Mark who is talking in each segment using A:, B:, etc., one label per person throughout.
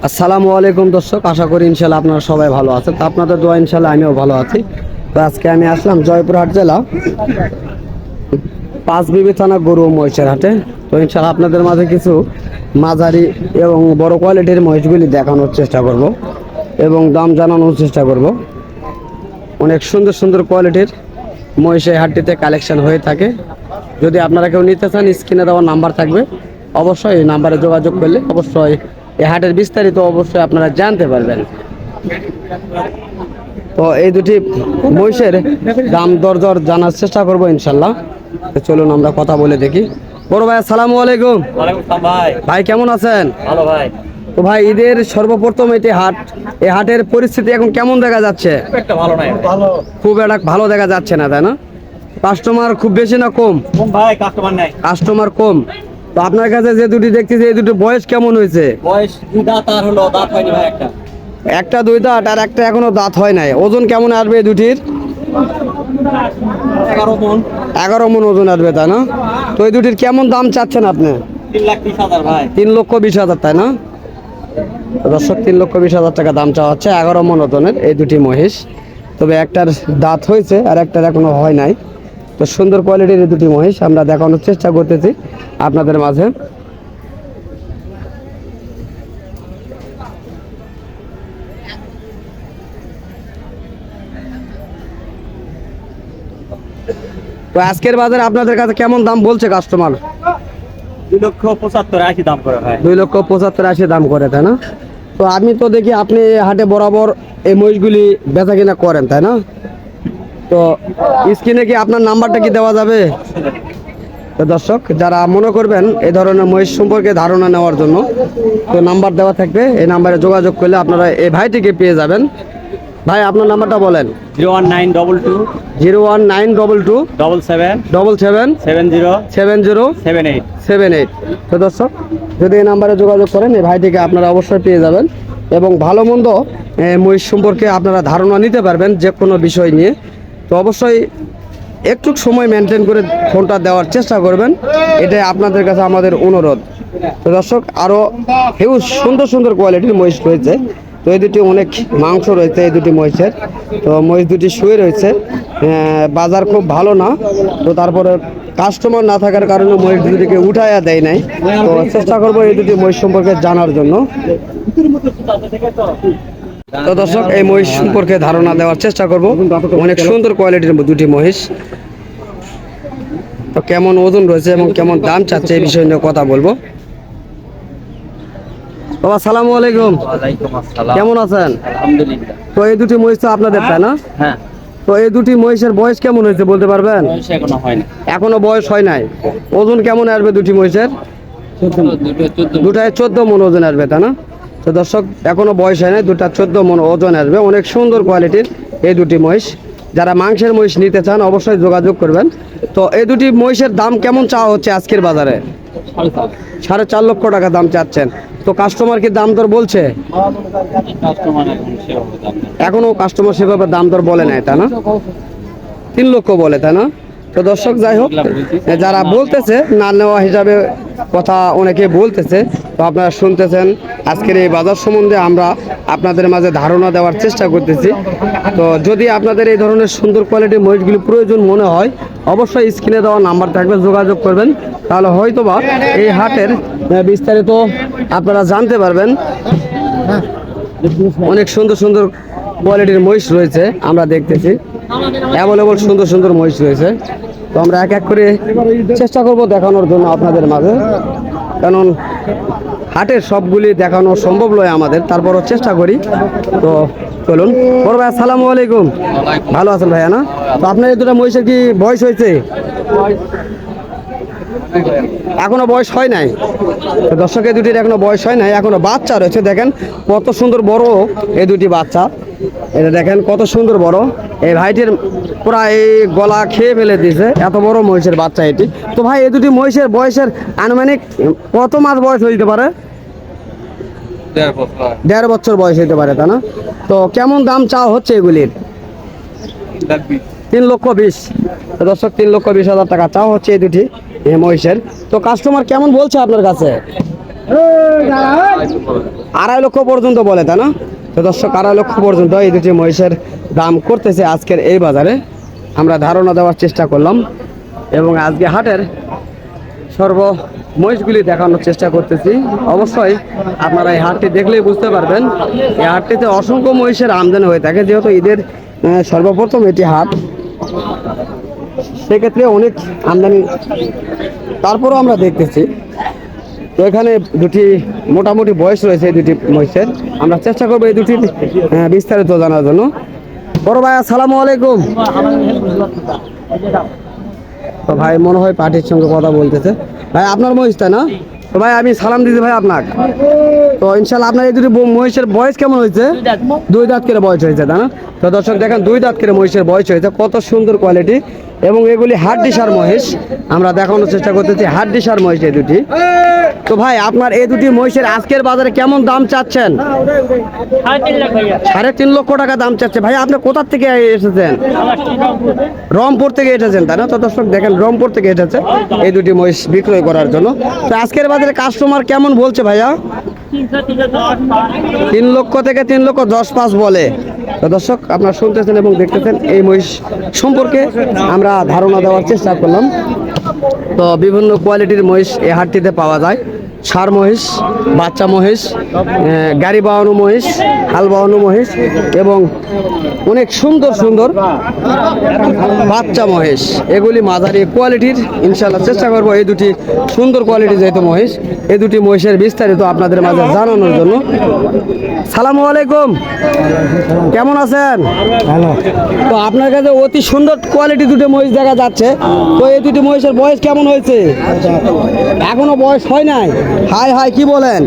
A: আসসালামু আলাইকুম দর্শক, আশা করি ইনশাল্লাহ আপনারা সবাই ভালো আছেন। তো আপনাদের দোয়া ইনশাল্লাহ আমিও ভালো আছি। তো আজকে আমি আসলাম জয়পুরহাট জেলা পাঁচবিবি থানা গরু ও মহিষের হাটে। তো ইনশাল্লাহ আপনাদের মাঝে কিছু মাঝারি এবং বড় কোয়ালিটির মহিষগুলি দেখানোর চেষ্টা করব এবং দাম জানানোর চেষ্টা করব। অনেক সুন্দর সুন্দর কোয়ালিটির মহিষ এই হাটটিতে কালেকশন হয়ে থাকে। যদি আপনারা কেউ নিতে চান, স্ক্রিনে দেওয়া নাম্বার থাকবে, অবশ্যই এই নাম্বারে যোগাযোগ করলে অবশ্যই এই হাটের বিস্তারিত অবশ্যই আপনারা জানতে পারবেন। তো এই দুটি মহিষের দাম দর জানার চেষ্টা করবো ইনশাল্লাহ। তো চলুন আমরা কথা বলে দেখি। বড় ভাই আসসালামু আলাইকুম। ভাই কেমন আছেন?
B: ভালো ভাই।
A: তো ভাই ঈদের সর্বপ্রথম এটি হাট, এই হাটের পরিস্থিতি এখন কেমন দেখা যাচ্ছে?
B: ভালো নাই,
A: খুব একটা ভালো দেখা যাচ্ছে না, তাই না? কাস্টমার খুব বেশি না কম?
B: ভাই কাস্টমার নাই,
A: কাস্টমার কম। তো আপনার কাছে যে দুটি দেখতেছি, এই দুটো বয়স কেমন হয়েছে?
B: বয়স দুই দাঁত আর হলো, দাঁত হয়নি ভাই।
A: একটা দুই দাঁত আর একটা এখনো দাঁত হয় নাই। ওজন কেমন আসবে এই দুটির?
B: 11 মণ।
A: 11 মণ ওজন আসবে, তাই না? তো এই দুটির কেমন দাম চাচ্ছেন আপনি?
B: 3,20,000 ভাই।
A: 3,20,000, তাই না? দর্শক, 3,20,000 টাকা দাম চাওয়া হচ্ছে 11 মণ ওজনের এই দুটি মহিষ। তবে একটার দাঁত হয়েছে আর একটার এখনো হয় নাই। তো সুন্দর কোয়ালিটির এই দুটি মহিষ আমরা দেখানোর চেষ্টা করতেছি আপনাদের মাঝে। তো আজকের বাজারে আপনাদের কাছে কেমন দাম বলছে কাস্টমার?
B: 2,75,80 দাম করে ভাই।
A: 2,75,80 দাম করে, তাই না? তো আমি তো দেখি আপনি হাটে বরাবর এই মহিষগুলি বেচা কিনা করেন, তাই না? তো স্ক্রিনে কি আপনার নাম্বারটা কি দেওয়া যাবে? তো দর্শক, যারা মনে করবেন এই ধরনের মহিষ সম্পর্কে ধারণা নেওয়ার জন্য, তো নাম্বার দেওয়া থাকবে, এই নাম্বারে যোগাযোগ করলে আপনারা এই ভাইটিকে পেয়ে যাবেন। ভাই আপনার নাম্বারটা বলেন।
B: 01922
A: 01922
B: 77
A: 77
B: 70
A: 70
B: 78।
A: 78। তো দর্শক, যদি এই নাম্বারে যোগাযোগ করেন এই ভাইটিকে আপনারা অবশ্যই পেয়ে যাবেন এবং ভালো মন্দ মহিষ সম্পর্কে আপনারা ধারণা নিতে পারবেন যে কোনো বিষয় নিয়ে। তো অবশ্যই একটু সময় মেনটেন করে ফোনটা দেওয়ার চেষ্টা করবেন, এটাই আপনাদের কাছে আমাদের অনুরোধ। তো দর্শক, আরও হিউজ সুন্দর সুন্দর কোয়ালিটির মহিষ রয়েছে। তো এই দুটি অনেক মাংস রয়েছে এই দুটি মহিষের। তো মহিষ দুটি শুয়ে রয়েছে, বাজার খুব ভালো না। তো তারপরে কাস্টমার না থাকার কারণে মহিষ দুটিকে উঠাইয়া দেয় নাই। তো চেষ্টা করবো এই দুটি মহিষ সম্পর্কে জানার জন্য। তো দর্শক, এই মহিষ সম্পর্কে ধারণা দেওয়ার চেষ্টা করব। অনেক সুন্দর কোয়ালিটির দুটি মহিষ। তো কেমন ওজন রয়েছে এবং কেমন দাম চাচ্ছে এই বিষয় নিয়ে কথা বলবো। বাবা আসসালামু আলাইকুম।
B: ওয়ালাইকুম আসসালাম।
A: কেমন আছেন?
B: আলহামদুলিল্লাহ।
A: তো এই দুটি মহিষ তো আপনাদের, তাই না?
B: হ্যাঁ।
A: তো এই দুটি মহিষের বয়স কেমন হয়েছে বলতে পারবেন?
B: বয়স এখনো হয়নি।
A: এখনো বয়স হয় নাই। ওজন কেমন আসবে দুটি মহিষের? দুটায় 14 মণ ওজন আসবে, তাই না? তো দর্শক, এখনো বয়স হয় নাই, দুটা 14 মণ ওজন আসবে। অনেক সুন্দর কোয়ালিটির এই দুটি মহিষ। যারা মাংসের মহিষ নিতে চান অবশ্যই যোগাযোগ করবেন। তো এই দুটি মহিষের দাম কেমন চাওয়া হচ্ছে আজকের বাজারে? 4.5 লক্ষ টাকা দাম চাচ্ছেন। তো কাস্টমার কি দাম দর বলছে? এখনো কাস্টমার সেভাবে দাম দর বলে নাই, তাই না? 3 লক্ষ বলে, তাই না? তো দর্শক, যাই হোক, যারা বলতেছে না নেওয়া হিসাবে কথা অনেকে বলতেছে, তো আপনারা শুনতেছেন। আজকের এই বাজার সম্বন্ধে আমরা আপনাদের মাঝে ধারণা দেওয়ার চেষ্টা করতেছি। তো যদি আপনাদের এই ধরনের সুন্দর কোয়ালিটির মহিষগুলি প্রয়োজন মনে হয়, অবশ্যই স্ক্রিনে দেওয়া নাম্বার থাকবে, যোগাযোগ করবেন। তাহলে হয়তোবা এই হাটের বিস্তারিত আপনারা জানতে পারবেন। অনেক সুন্দর সুন্দর কোয়ালিটির মহিষ রয়েছে, আমরা দেখতেছি অ্যাভেলেবল সুন্দর সুন্দর মহিষ রয়েছে। তো আমরা এক এক করে চেষ্টা করব দেখানোর জন্য আপনাদের মাঝে, কারণ হাটের সবগুলি দেখানো সম্ভব নয় আমাদের, তারপরও চেষ্টা করি। তো চলুন। বড় ভাই আসসালামু আলাইকুম। ভালো আছেন ভাইয়া না? তো আপনার এই দুটো মহিষের কি বয়স হয়েছে? এখনো বয়স হয় নাই। দর্শক, এই দুটির এখনো বয়স হয় নাই, এখনো বাচ্চা রয়েছে। দেখেন কত সুন্দর বড় এই দুটি বাচ্চা। এটা দেখেন কত সুন্দর বড়। এই ভাইটির প্রায় গলা খেয়ে ফেলে দিয়েছে, এত বড় মহিষের বাচ্চা এটি। তো ভাই, এই দুটি মহিষের বয়সের আনুমানিক কত মাস বয়স হইতে পারে? 1.5 বছর বয়স হইতে পারে, তাই না? তো কেমন দাম চাওয়া হচ্ছে এগুলির? 3,20,000। দর্শক, 3,20,000 টাকা চাওয়া হচ্ছে এই দুটি মহিষের। তো কাস্টমার কেমন বলছে আপনার কাছে? 2.5 লক্ষ পর্যন্ত বলে, তাই না? তো দর্শক 2.5 লক্ষ পর্যন্ত এই দুটি মহিষের দাম করতেছে আজকের এই বাজারে। আমরা ধারণা দেওয়ার চেষ্টা করলাম এবং আজকে হাটের মহিষগুলি দেখানোর চেষ্টা করতেছি। অবশ্যই আপনারা এই হাটটি দেখলেই বুঝতে পারবেন এই হাটটিতে অসংখ্য মহিষের আমদানি হয়ে থাকে, যেহেতু ঈদের সর্বপ্রথম এটি হাট, সেক্ষেত্রে অনেক আমদানি তারপরও আমরা দেখতেছি। তো এখানে দুটি মোটামুটি বয়স রয়েছে এই দুটি মহিষের। আমরা চেষ্টা করবো এই দুটি বিস্তারিত জানার জন্য। বড় ভাই আসসালামু আলাইকুম। তো ভাই মনে হয় পার্টির সঙ্গে কথা বলতেছে। ভাই আপনার মহিষ তাই না? তো ভাই আমি সালাম দিতে ভাই আপনাকে। তো ইনশাল্লাহ আপনার এই দুটি মহিষের বয়স কেমন হয়েছে? 2 দাঁত করে বয়স হয়েছে, তাই না? তো দর্শক দেখেন 2 দাঁত করে মহিষের বয়স হয়েছে, কত সুন্দর কোয়ালিটি এবং এগুলি হাড্ডিসার মহিষ। আমরা দেখানোর চেষ্টা করতেছি হাড্ডিসার মহিষ এই দুটি। তো ভাই আপনার এই দুটি মহিষের আজকের বাজারে কেমন দাম চাচ্ছেন? 3.5 লক্ষ টাকা দাম চাচ্ছে। ভাই আপনি কোথা থেকে এসেছেন? রংপুর থেকে এসেছেন, তাই না? তো দর্শক দেখেন রংপুর থেকে এসেছে এই দুটি মহিষ বিক্রয় করার জন্য। তো আজকের বাজারে কাস্টমার কেমন বলছে ভাইয়া? 3 লক্ষ থেকে 3,10,5 বলে। তো দর্শক আপনারা শুনতেছেন এবং দেখতেছেন এই মহিষ সম্পর্কে আমরা ধারণা দেওয়ার চেষ্টা করলাম। তো বিভিন্ন কোয়ালিটির মহিষ এই হাটটিতে পাওয়া যায়। ষাঁড় মহিষ, বাচ্চা মহিষ, গাড়ি বাওয়ানো মহিষ, হাল বাওয়ানো মহিষ এবং অনেক সুন্দর সুন্দর বাচ্চা মহিষ। এগুলি মাঝারি কোয়ালিটির। ইনশাল্লাহ চেষ্টা করবো এই দুটি সুন্দর কোয়ালিটির যেহেতু মহিষ, এই দুটি মহিষের বিস্তারিত আপনাদের মাঝে জানানোর জন্য। সালামু আলাইকুম, কেমন আছেন?
C: ভালো।
A: তো আপনার কাছে অতি সুন্দর কোয়ালিটি দুটো মহিষ দেখা যাচ্ছে। তো এই দুটি মহিষের বয়স কেমন হয়েছে? এখনো বয়স হয় নাই? হাই হাই কি বলেন,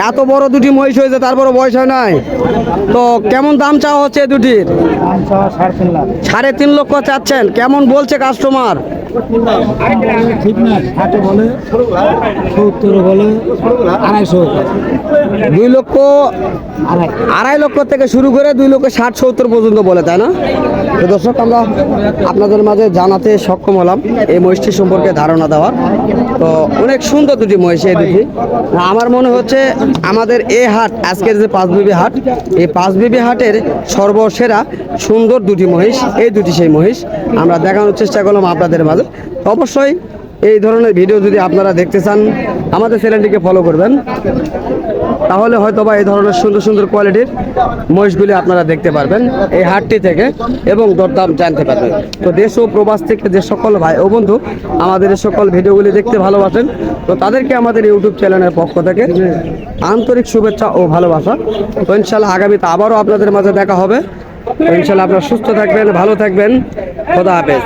A: এত বড় দুটি মহিষ হয়েছে তারপরে বয়স হয় নাই? তো কেমন দাম চাওয়া হচ্ছে এই দুটির? 3.5 লক্ষ চাচ্ছেন। কেমন বলছে কাস্টমার?
C: ঠিক না, 60 বলে, 70 বলে, 250।
A: 2 লক্ষ 2.5 লক্ষ থেকে শুরু করে 2,60,70 পর্যন্ত বলে, তাই না? তো দর্শক আমরা আপনাদের মাঝে জানাতে সক্ষম হলাম এই মহিষটি সম্পর্কে ধারণা দেওয়ার। তো অনেক সুন্দর দুটি মহিষ এই দুটি। আমার মনে হচ্ছে আমাদের এই হাট, আজকের যে পাঁচবিবি হাট, এই পাঁচবিবি হাটের সর্বসেরা সুন্দর দুটি মহিষ এই দুটি সেই মহিষ আমরা দেখানোর চেষ্টা করলাম আপনাদের মাঝে। তো অবশ্যই এই ধরনের ভিডিও যদি আপনারা দেখতে চান আমাদের চ্যানেলটিকে ফলো করবেন, তাহলে হয়তোবা এই ধরনের সুন্দর সুন্দর কোয়ালিটির মহিষগুলি আপনারা দেখতে পারবেন এই হাটটি থেকে এবং দরদাম জানতে পারবেন। তো দেশ ও প্রবাস থেকে যে সকল ভাই ও বন্ধু আমাদের এই সকল ভিডিওগুলি দেখতে ভালোবাসেন, তো তাদেরকে আমাদের ইউটিউব চ্যানেলের পক্ষ থেকে আন্তরিক শুভেচ্ছা ও ভালোবাসা। তো ইনশাল্লাহ আগামীতে আবারও আপনাদের মাঝে দেখা হবে। তো ইনশাল্লাহ আপনারা সুস্থ থাকবেন, ভালো থাকবেন। খোদা হাফেজ।